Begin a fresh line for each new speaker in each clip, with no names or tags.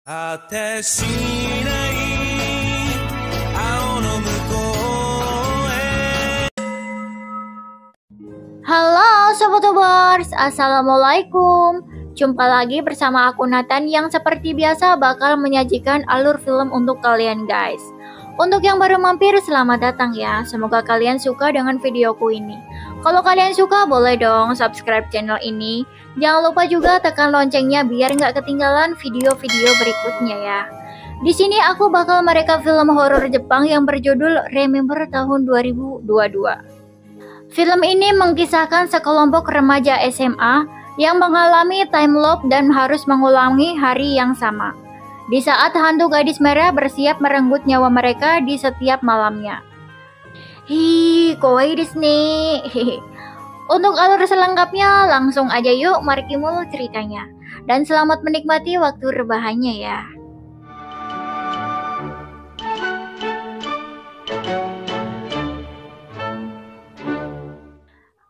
果てしない青の向こうへ
Halo Sobat-Tubers, Assalamualaikum. Jumpa lagi bersama aku Nathan yang seperti biasa bakal menyajikan alur film untuk kalian guys. Untuk yang baru mampir, selamat datang ya. Semoga kalian suka dengan videoku ini. Kalau kalian suka, boleh dong subscribe channel ini. Jangan lupa juga tekan loncengnya biar nggak ketinggalan video-video berikutnya ya. Di sini aku bakal mereka film horor Jepang yang berjudul Remember tahun 2022. Film ini mengisahkan sekelompok remaja SMA yang mengalami time loop dan harus mengulangi hari yang sama. Di saat hantu gadis merah bersiap merenggut nyawa mereka di setiap malamnya. Kawaii desu ne. Untuk alur selengkapnya langsung aja yuk mari mulu ceritanya. Dan selamat menikmati waktu rebahannya ya.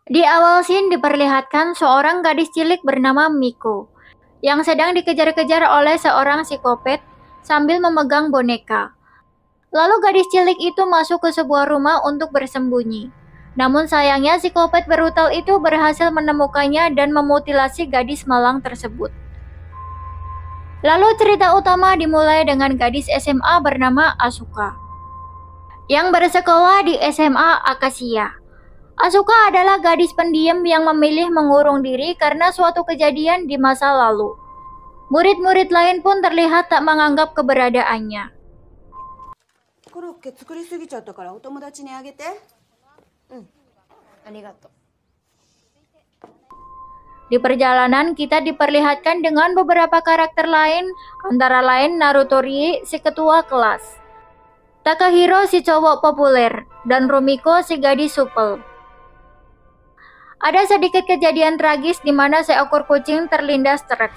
Di awal scene diperlihatkan seorang gadis cilik bernama Miko yang sedang dikejar-kejar oleh seorang psikopat sambil memegang boneka. Lalu gadis cilik itu masuk ke sebuah rumah untuk bersembunyi. Namun sayangnya psikopat brutal itu berhasil menemukannya dan memutilasi gadis malang tersebut. Lalu cerita utama dimulai dengan gadis SMA bernama Asuka yang bersekolah di SMA Akasia. Asuka adalah gadis pendiam yang memilih mengurung diri karena suatu kejadian di masa lalu. Murid-murid lain pun terlihat tak menganggap keberadaannya. Di perjalanan kita diperlihatkan dengan beberapa karakter lain, antara lain Naruto Rie, si ketua kelas, Takahiro si cowok populer, dan Rumiko si gadis supel. Ada sedikit kejadian tragis di mana seekor kucing terlindas truk.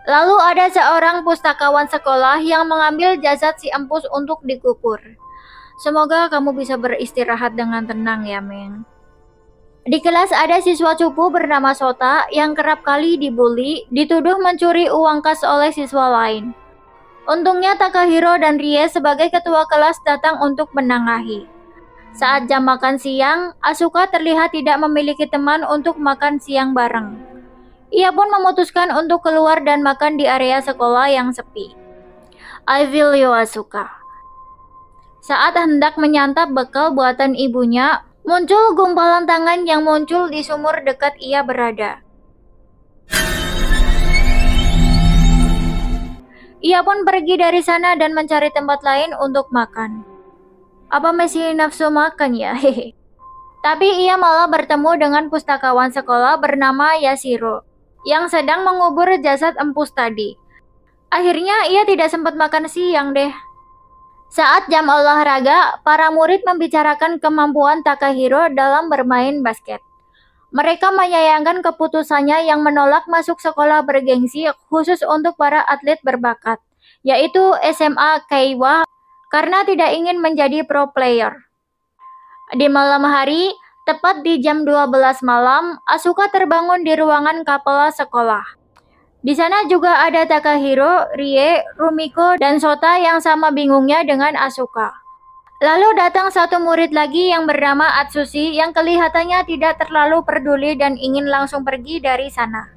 Lalu ada seorang pustakawan sekolah yang mengambil jasad si empus untuk dikubur. Semoga kamu bisa beristirahat dengan tenang ya, Meng. Di kelas ada siswa cupu bernama Sota yang kerap kali dibully, dituduh mencuri uang kas oleh siswa lain. Untungnya Takahiro dan Rie sebagai ketua kelas datang untuk menengahi. Saat jam makan siang, Asuka terlihat tidak memiliki teman untuk makan siang bareng. Ia pun memutuskan untuk keluar dan makan di area sekolah yang sepi. I feel you, Asuka. Saat hendak menyantap bekal buatan ibunya, muncul gumpalan tangan yang muncul di sumur dekat ia berada. Ia pun pergi dari sana dan mencari tempat lain untuk makan. Apa masih nafsu makan ya? Tapi ia malah bertemu dengan pustakawan sekolah bernama Yashiro yang sedang mengubur jasad empus tadi. Akhirnya ia tidak sempat makan siang deh. Saat jam olahraga, para murid membicarakan kemampuan Takahiro dalam bermain basket. Mereka menyayangkan keputusannya yang menolak masuk sekolah bergengsi khusus untuk para atlet berbakat, yaitu SMA Keiwa, karena tidak ingin menjadi pro player. Di malam hari, tepat di jam 12 malam, Asuka terbangun di ruangan kepala sekolah. Di sana juga ada Takahiro, Rie, Rumiko, dan Sota yang sama bingungnya dengan Asuka. Lalu datang satu murid lagi yang bernama Atsushi yang kelihatannya tidak terlalu peduli dan ingin langsung pergi dari sana.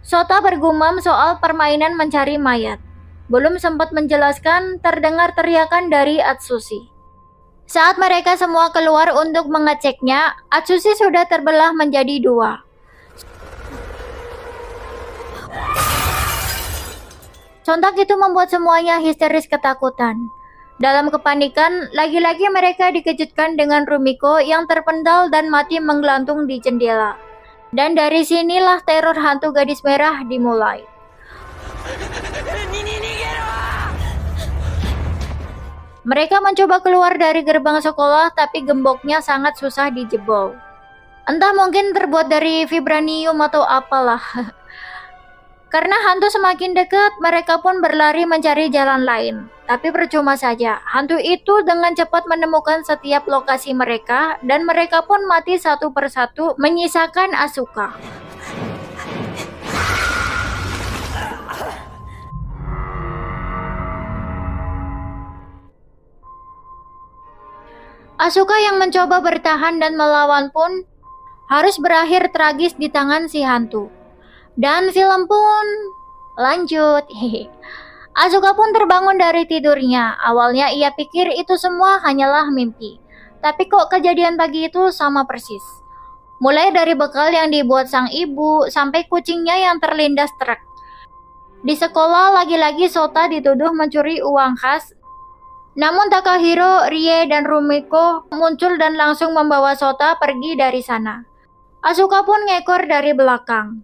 Sota bergumam soal permainan mencari mayat. Belum sempat menjelaskan, terdengar teriakan dari Atsushi. Saat mereka semua keluar untuk mengeceknya, Atsushi sudah terbelah menjadi dua. Sontak itu membuat semuanya histeris ketakutan. Dalam kepanikan, lagi-lagi mereka dikejutkan dengan Rumiko yang terpental dan mati menggelantung di jendela. Dan dari sinilah teror hantu gadis merah dimulai. Mereka mencoba keluar dari gerbang sekolah, tapi gemboknya sangat susah dijebol. Entah mungkin terbuat dari vibranium atau apalah. Karena hantu semakin dekat, mereka pun berlari mencari jalan lain. Tapi percuma saja, hantu itu dengan cepat menemukan setiap lokasi mereka dan mereka pun mati satu persatu, menyisakan Asuka. Asuka yang mencoba bertahan dan melawan pun harus berakhir tragis di tangan si hantu. Dan film pun lanjut. Asuka pun terbangun dari tidurnya. Awalnya ia pikir itu semua hanyalah mimpi. Tapi kok kejadian pagi itu sama persis. Mulai dari bekal yang dibuat sang ibu sampai kucingnya yang terlindas truk. Di sekolah lagi-lagi Sota dituduh mencuri uang khas. Namun Takahiro, Rie, dan Rumiko muncul dan langsung membawa Sota pergi dari sana. Asuka pun ngekor dari belakang.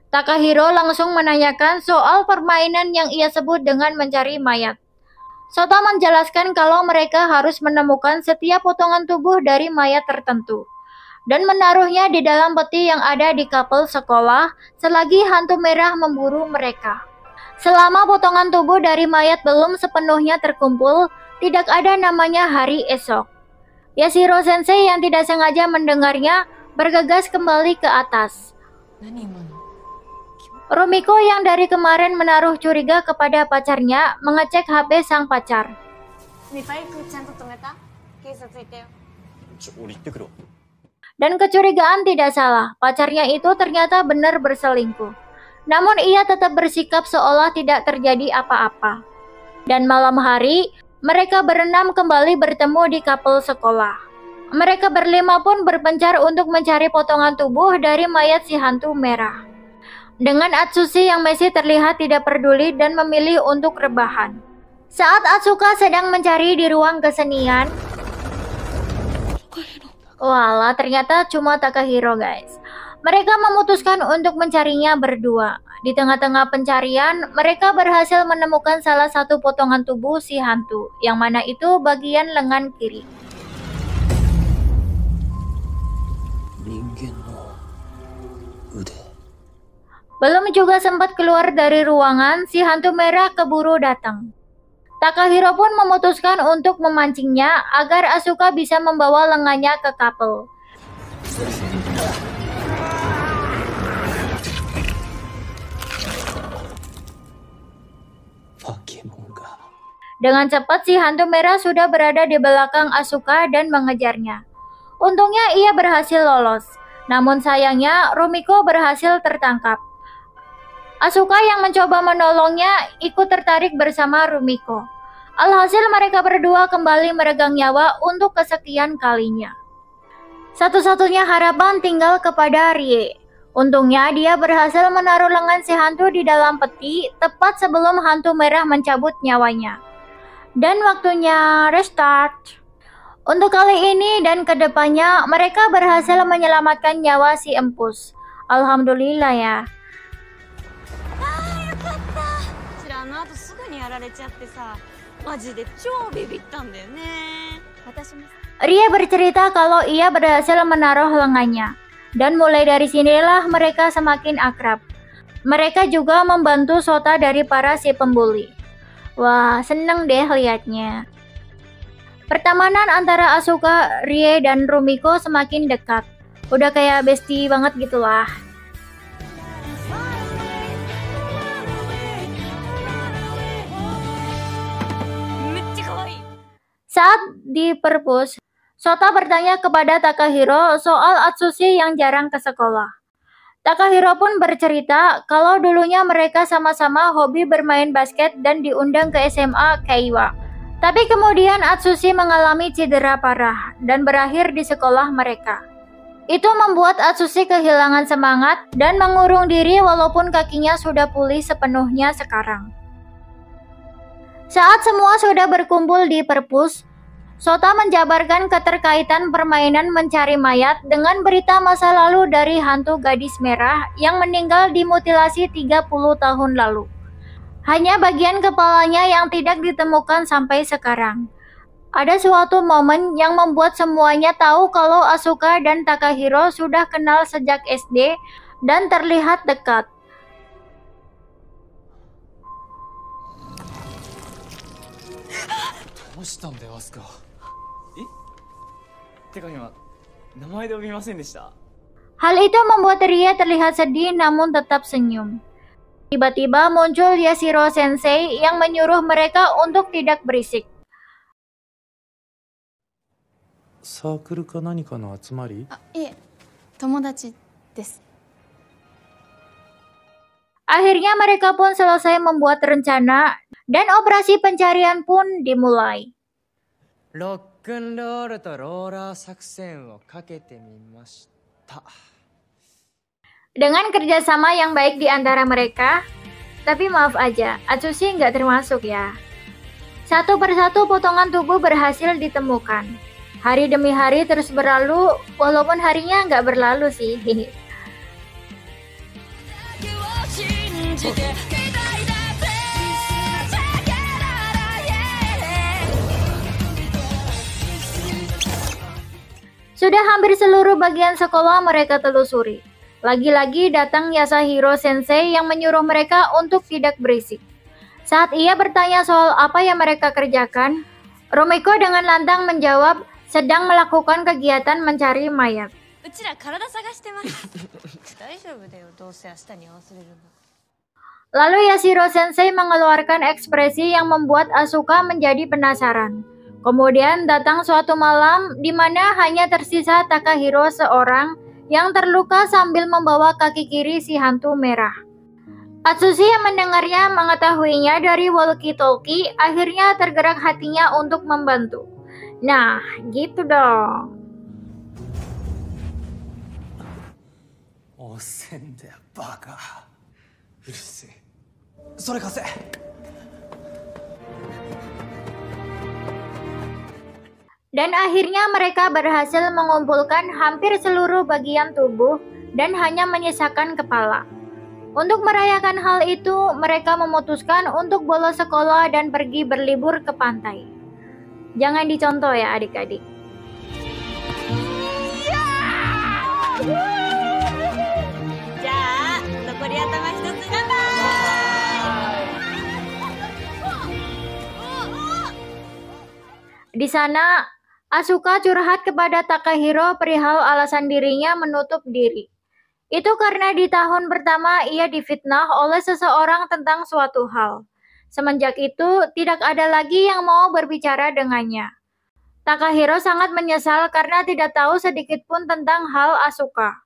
Takahiro langsung menanyakan soal permainan yang ia sebut dengan mencari mayat. Sota menjelaskan kalau mereka harus menemukan setiap potongan tubuh dari mayat tertentu dan menaruhnya di dalam peti yang ada di kapel sekolah selagi hantu merah memburu mereka. Selama potongan tubuh dari mayat belum sepenuhnya terkumpul, tidak ada namanya hari esok. Yashiro Sensei yang tidak sengaja mendengarnya bergegas kembali ke atas. Rumiko yang dari kemarin menaruh curiga kepada pacarnya mengecek HP sang pacar. Dan kecurigaan tidak salah, pacarnya itu ternyata benar berselingkuh. Namun ia tetap bersikap seolah tidak terjadi apa-apa. Dan malam hari, mereka berenam kembali bertemu di kapel sekolah. Mereka berlima pun berpencar untuk mencari potongan tubuh dari mayat si hantu merah. Dengan Atsushi yang masih terlihat tidak peduli dan memilih untuk rebahan. Saat Asuka sedang mencari di ruang kesenian, walah ternyata cuma Takahiro guys. Mereka memutuskan untuk mencarinya berdua. Di tengah-tengah pencarian, mereka berhasil menemukan salah satu potongan tubuh si hantu, yang mana itu bagian lengan kiri. Belum juga sempat keluar dari ruangan, si hantu merah keburu datang. Takahiro pun memutuskan untuk memancingnya agar Asuka bisa membawa lengannya ke kapel. Dengan cepat si hantu merah sudah berada di belakang Asuka dan mengejarnya. Untungnya ia berhasil lolos. Namun sayangnya Rumiko berhasil tertangkap. Asuka yang mencoba menolongnya ikut tertarik bersama Rumiko. Alhasil mereka berdua kembali meregang nyawa untuk kesekian kalinya. Satu-satunya harapan tinggal kepada Rie. Untungnya dia berhasil menaruh lengan si hantu di dalam peti tepat sebelum hantu merah mencabut nyawanya. Dan waktunya restart. Untuk kali ini dan kedepannya mereka berhasil menyelamatkan nyawa si empus. Alhamdulillah ya. Rie bercerita kalau ia berhasil menaruh lengannya. Dan mulai dari sinilah mereka semakin akrab. Mereka juga membantu Sota dari para si pembuli. Wah, seneng deh liatnya. Pertemanan antara Asuka, Rie, dan Rumiko semakin dekat. Udah kayak bestie banget gitulah. Saat di perpus, Sota bertanya kepada Takahiro soal Atsushi yang jarang ke sekolah. Takahiro pun bercerita kalau dulunya mereka sama-sama hobi bermain basket dan diundang ke SMA Keiwa. Tapi kemudian Atsushi mengalami cedera parah dan berakhir di sekolah mereka. Itu membuat Atsushi kehilangan semangat dan mengurung diri walaupun kakinya sudah pulih sepenuhnya sekarang. Saat semua sudah berkumpul di perpus, Sota menjabarkan keterkaitan permainan mencari mayat dengan berita masa lalu dari hantu gadis merah yang meninggal dimutilasi 30 tahun lalu. Hanya bagian kepalanya yang tidak ditemukan sampai sekarang. Ada suatu momen yang membuat semuanya tahu kalau Asuka dan Takahiro sudah kenal sejak SD dan terlihat dekat.
うしたんだよアスカ。えてか今名前で呼びませんでした？
Hal itu membuat Rie terlihat sedih namun tetap senyum. Tiba-tiba muncul Yashiro Sensei yang menyuruh mereka untuk tidak berisik.
サークルか何かの集まり？
いえ、友達です。
Akhirnya mereka pun selesai membuat rencana dan operasi pencarian pun dimulai.
ロックンロールとローラー作戦をかけてみました。
Dengan kerjasama yang baik di antara mereka, tapi maaf aja, Atsushi nggak termasuk ya. Satu persatu potongan tubuh berhasil ditemukan. Hari demi hari terus berlalu, walaupun harinya nggak berlalu sih. Sudah hampir seluruh bagian sekolah mereka telusuri. Lagi-lagi datang Yashiro Sensei yang menyuruh mereka untuk tidak berisik. Saat ia bertanya soal apa yang mereka kerjakan, Rumiko dengan lantang menjawab sedang melakukan kegiatan mencari mayat. Lalu Yashiro Sensei mengeluarkan ekspresi yang membuat Asuka menjadi penasaran. Kemudian datang suatu malam di mana hanya tersisa Takahiro seorang yang terluka sambil membawa kaki kiri si hantu merah. Atsushi yang mendengarnya mengetahuinya dari walkie-talkie, akhirnya tergerak hatinya untuk membantu. Nah, gitu dong.
おっせんだよバカ。うるせえ。それ貸せ。
Dan akhirnya mereka berhasil mengumpulkan hampir seluruh bagian tubuh dan hanya menyisakan kepala. Untuk merayakan hal itu, mereka memutuskan untuk bolos sekolah dan pergi berlibur ke pantai. Jangan dicontoh ya adik-adik. Di sana, Asuka curhat kepada Takahiro perihal alasan dirinya menutup diri. Itu karena di tahun pertama ia difitnah oleh seseorang tentang suatu hal. Semenjak itu, tidak ada lagi yang mau berbicara dengannya. Takahiro sangat menyesal karena tidak tahu sedikit pun tentang hal Asuka.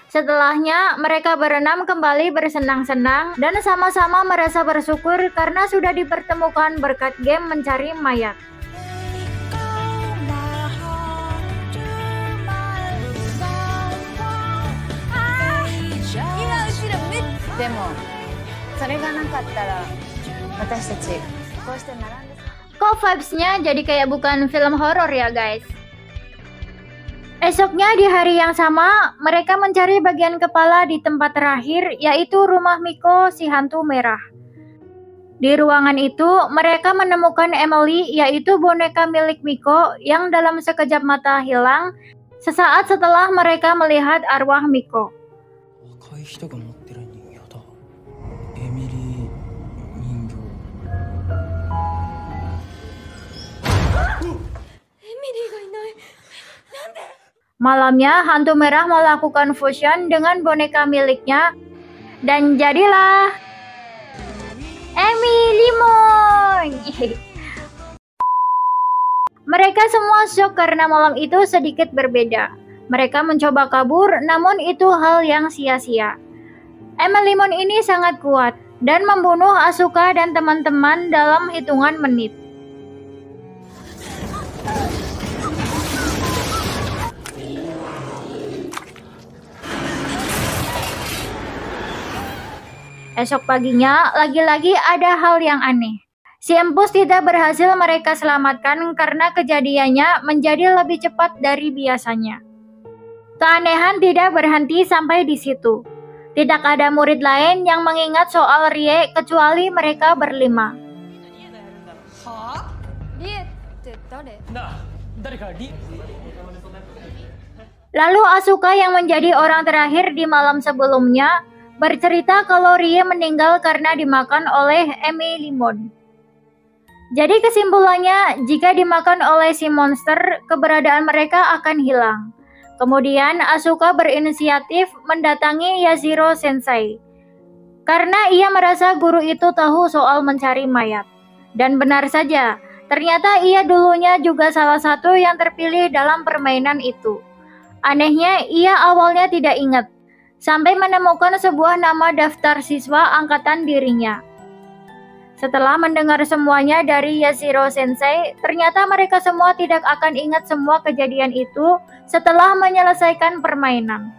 Setelahnya, mereka berenam kembali bersenang-senang dan sama-sama merasa bersyukur karena sudah dipertemukan berkat game mencari mayat. Kok vibes-nya jadi kayak bukan film horor ya guys? Esoknya di hari yang sama, mereka mencari bagian kepala di tempat terakhir, yaitu rumah Miko si hantu merah. Di ruangan itu, mereka menemukan Emily, yaitu boneka milik Miko yang dalam sekejap mata hilang sesaat setelah mereka melihat arwah Miko. Malamnya, hantu merah melakukan fusion dengan boneka miliknya, dan jadilah Emilimon. Mereka semua shock karena malam itu sedikit berbeda. Mereka mencoba kabur, namun itu hal yang sia-sia. Emilimon ini sangat kuat dan membunuh Asuka dan teman-teman dalam hitungan menit. Esok paginya, lagi-lagi ada hal yang aneh. Si Empus tidak berhasil mereka selamatkan karena kejadiannya menjadi lebih cepat dari biasanya. Keanehan tidak berhenti sampai di situ. Tidak ada murid lain yang mengingat soal Rie kecuali mereka berlima. Lalu Asuka yang menjadi orang terakhir di malam sebelumnya bercerita kalau Rie meninggal karena dimakan oleh Emi Limon. Jadi kesimpulannya, jika dimakan oleh si monster, keberadaan mereka akan hilang. Kemudian Asuka berinisiatif mendatangi Yashiro Sensei. Karena ia merasa guru itu tahu soal mencari mayat. Dan benar saja, ternyata ia dulunya juga salah satu yang terpilih dalam permainan itu. Anehnya, ia awalnya tidak ingat, sampai menemukan sebuah nama daftar siswa angkatan dirinya. Setelah mendengar semuanya dari Yashiro Sensei, ternyata mereka semua tidak akan ingat semua kejadian itu setelah menyelesaikan permainan.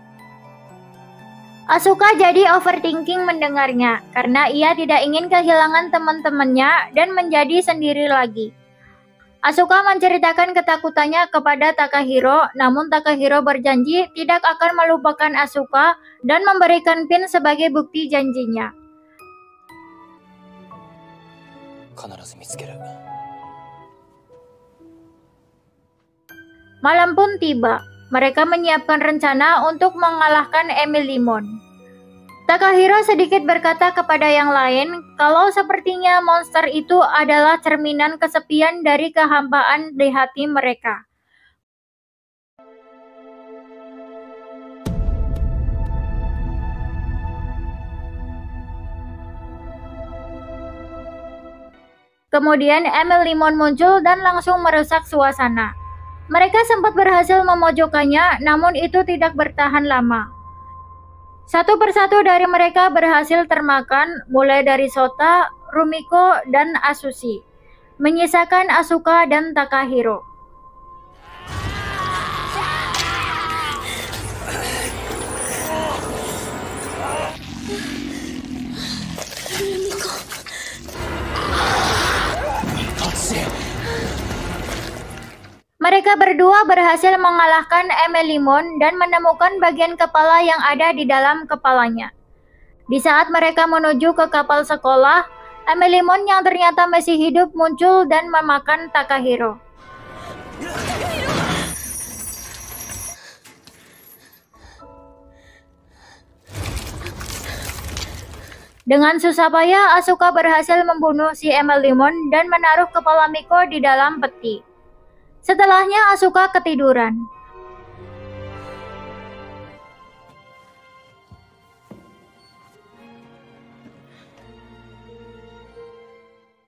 Asuka jadi overthinking mendengarnya, karena ia tidak ingin kehilangan teman-temannya dan menjadi sendiri lagi. Asuka menceritakan ketakutannya kepada Takahiro, namun Takahiro berjanji tidak akan melupakan Asuka dan memberikan pin sebagai bukti janjinya. Malam pun tiba. Mereka menyiapkan rencana untuk mengalahkan Emi Limon. Takahiro sedikit berkata kepada yang lain kalau sepertinya monster itu adalah cerminan kesepian dari kehampaan di hati mereka. Kemudian Emi Limon muncul dan langsung merusak suasana. Mereka sempat berhasil memojokkannya, namun itu tidak bertahan lama. Satu persatu dari mereka berhasil termakan, mulai dari Sota, Rumiko, dan Asushi, menyisakan Asuka dan Takahiro. Mereka berdua berhasil mengalahkan Emi Limon dan menemukan bagian kepala yang ada di dalam kepalanya. Di saat mereka menuju ke kapal sekolah, Emi Limon yang ternyata masih hidup muncul dan memakan Takahiro. Dengan susah payah, Asuka berhasil membunuh si Emi Limon dan menaruh kepala Miko di dalam peti. Setelahnya Asuka ketiduran.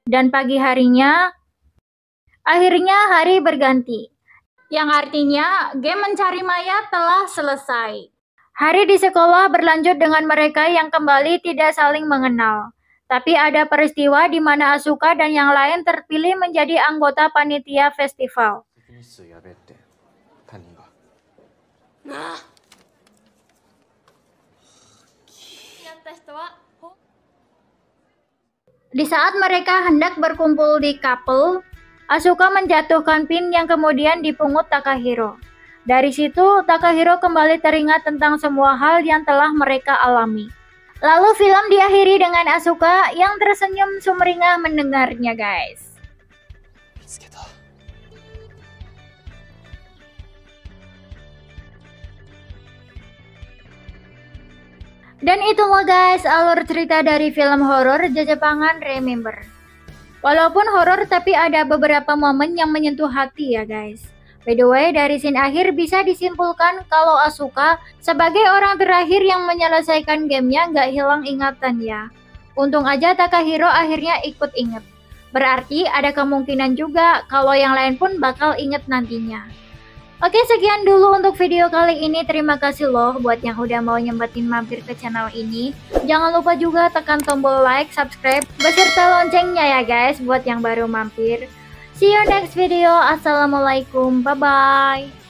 Dan pagi harinya, akhirnya hari berganti. Yang artinya game mencari mayat telah selesai. Hari di sekolah berlanjut dengan mereka yang kembali tidak saling mengenal. Tapi ada peristiwa di mana Asuka dan yang lain terpilih menjadi anggota panitia festival. Di saat mereka hendak berkumpul di kapel, Asuka menjatuhkan pin yang kemudian dipungut Takahiro. Dari situ, Takahiro kembali teringat tentang semua hal yang telah mereka alami. Lalu film diakhiri dengan Asuka yang tersenyum sumringah mendengarnya, guys. Dan itulah guys alur cerita dari film horor Jejepangan Remember. Walaupun horor tapi ada beberapa momen yang menyentuh hati ya guys. By the way, dari scene akhir bisa disimpulkan kalau Asuka sebagai orang terakhir yang menyelesaikan gamenya nggak hilang ingatan ya. Untung aja Takahiro akhirnya ikut inget. Berarti ada kemungkinan juga kalau yang lain pun bakal inget nantinya. Oke, sekian dulu untuk video kali ini. Terima kasih loh buat yang udah mau nyempetin mampir ke channel ini. Jangan lupa juga tekan tombol like, subscribe, beserta loncengnya ya guys buat yang baru mampir. See you next video. Assalamualaikum. Bye-bye.